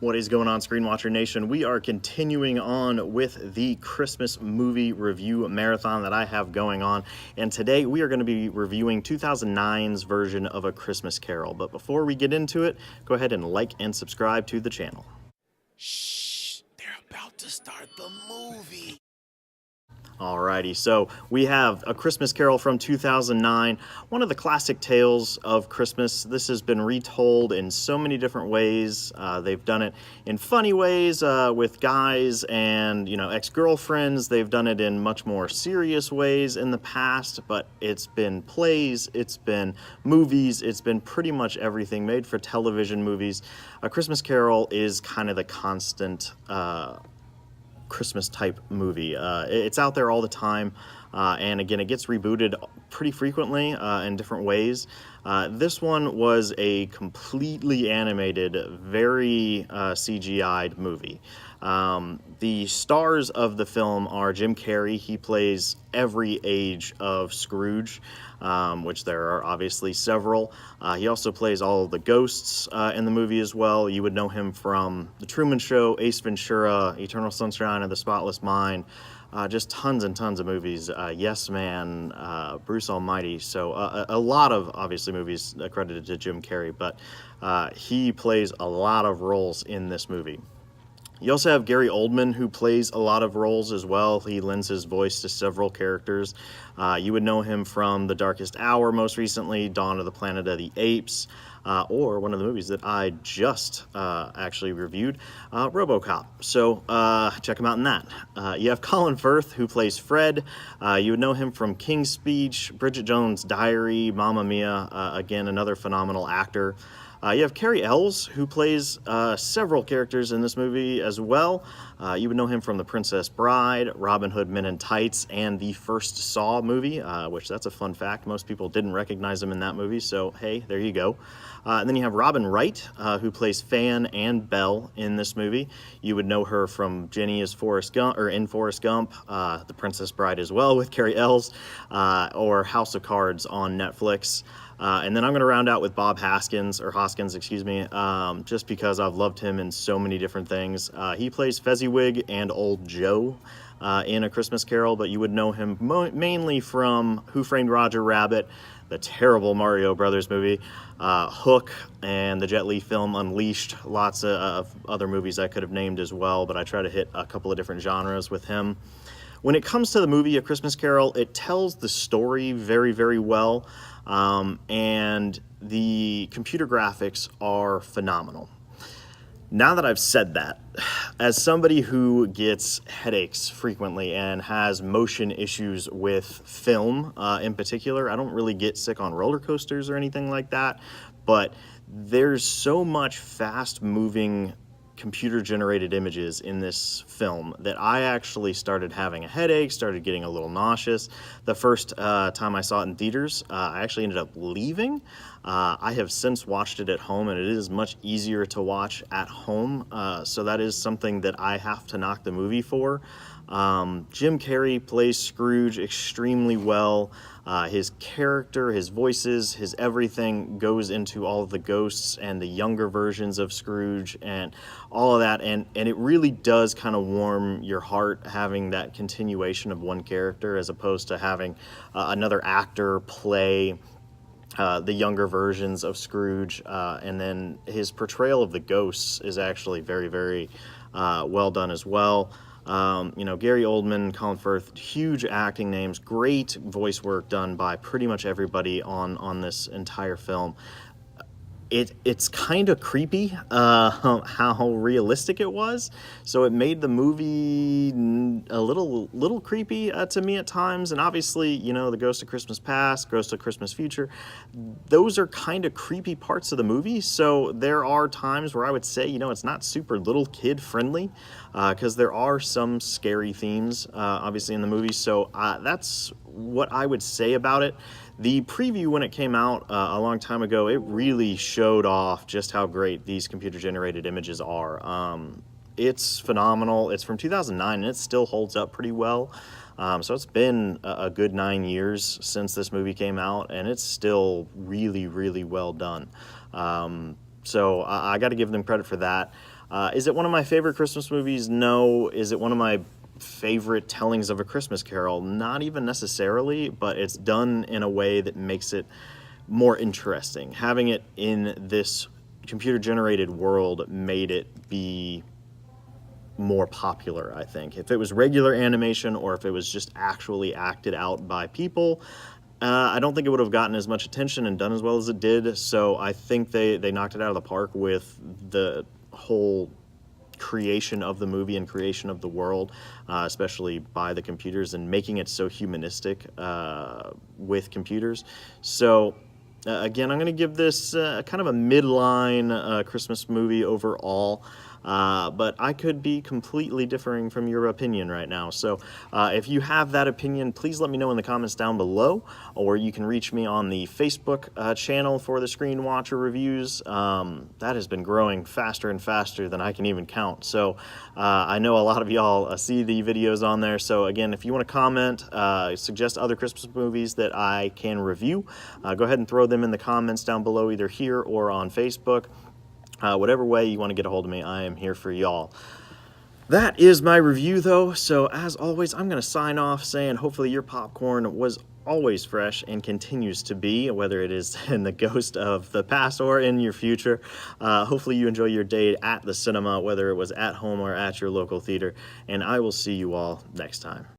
What is going on, Screen Watcher Nation? We are continuing on with the Christmas movie review marathon that I have going on, and today we are going to be reviewing 2009's version of A Christmas Carol. But before we get into it, go ahead and like and subscribe to the channel. Shh, they're about to start the movie. Alrighty, so we have A Christmas Carol from 2009, one of the classic tales of Christmas. This has been retold in so many different ways. They've done it in funny ways with guys and, ex-girlfriends. They've done it in much more serious ways in the past, but it's been plays, it's been movies, it's been pretty much everything made for television movies. A Christmas Carol is kind of the constant Christmas type movie. It's out there all the time, and again, it gets rebooted pretty frequently in different ways. This one was a completely animated, very CGI'd movie. The stars of the film are Jim Carrey. He plays every age of Scrooge, which there are obviously several. He also plays all of the ghosts in the movie as well. You would know him from The Truman Show, Ace Ventura, Eternal Sunshine of the Spotless Mind, just tons and tons of movies. Yes Man, Bruce Almighty. So a lot of, obviously, movies accredited to Jim Carrey, but he plays a lot of roles in this movie. You also have Gary Oldman, who plays a lot of roles as well. He lends his voice to several characters. You would know him from The Darkest Hour most recently, Dawn of the Planet of the Apes, or one of the movies that I just actually reviewed, RoboCop. So check him out in that. You have Colin Firth, who plays Fred. You would know him from King's Speech, Bridget Jones' Diary, Mamma Mia, again, another phenomenal actor. You have Cary Elwes, who plays several characters in this movie as well. You would know him from The Princess Bride, Robin Hood Men in Tights, and the first Saw movie, which that's a fun fact. Most people didn't recognize him in that movie, so hey, there you go. And then you have Robin Wright, who plays Fan and Belle in this movie. You would know her from Jenny as Forrest Gump, or in Forrest Gump, The Princess Bride as well with Cary Elwes, or House of Cards on Netflix. And then I'm going to round out with Bob Hoskins, excuse me, just because I've loved him in so many different things. He plays Fezziwig and Old Joe in A Christmas Carol, but you would know him mainly from Who Framed Roger Rabbit, the terrible Mario Brothers movie, Hook, and the Jet Li film Unleashed. Lots of other movies I could have named as well, but I try to hit a couple of different genres with him. When it comes to the movie A Christmas Carol, it tells the story very, very well, and the computer graphics are phenomenal. Now that I've said that, as somebody who gets headaches frequently and has motion issues with film in particular, I don't really get sick on roller coasters or anything like that, but there's so much fast-moving computer-generated images in this film that I actually started having a headache, started getting a little nauseous. The first time I saw it in theaters, I actually ended up leaving. I have since watched it at home, and it is much easier to watch at home, so that is something that I have to knock the movie for. Jim Carrey plays Scrooge extremely well. His character, his voices, his everything goes into all of the ghosts and the younger versions of Scrooge and all of that, and it really does kind of warm your heart having that continuation of one character as opposed to having another actor play the younger versions of Scrooge, and then his portrayal of the ghosts is actually very, very well done as well. Gary Oldman, Colin Firth, huge acting names, great voice work done by pretty much everybody on this entire film. It's kind of creepy how realistic it was, so it made the movie a little creepy to me at times. And obviously, the Ghost of Christmas Past, Ghost of Christmas Future, those are kind of creepy parts of the movie. So there are times where I would say, it's not super little kid friendly, because there are some scary themes, obviously, in the movie. So that's what I would say about it. The preview, when it came out a long time ago, it really showed off just how great these computer-generated images are. It's phenomenal. It's from 2009, and it still holds up pretty well. So it's been a good 9 years since this movie came out, and it's still really, really well done. So I got to give them credit for that. Is it one of my favorite Christmas movies? No. Is it one of my favorite tellings of A Christmas Carol? Not even necessarily, but it's done in a way that makes it more interesting. Having it in this computer-generated world made it be more popular, I think. If it was regular animation or if it was just actually acted out by people, I don't think it would have gotten as much attention and done as well as it did. So I think they knocked it out of the park with the whole creation of the movie and creation of the world, especially by the computers and making it so humanistic with computers. So again, I'm going to give this kind of a midline Christmas movie overall. But I could be completely differing from your opinion right now. So if you have that opinion, please let me know in the comments down below, or you can reach me on the Facebook channel for the Screen Watcher reviews. That has been growing faster and faster than I can even count. So I know a lot of y'all see the videos on there. So again, if you want to comment, suggest other Christmas movies that I can review, go ahead and throw them in the comments down below, either here or on Facebook. Whatever way you want to get a hold of me, I am here for y'all. That is my review, though, so as always, I'm going to sign off saying hopefully your popcorn was always fresh and continues to be, whether it is in the ghost of the past or in your future. Hopefully you enjoy your day at the cinema, whether it was at home or at your local theater, and I will see you all next time.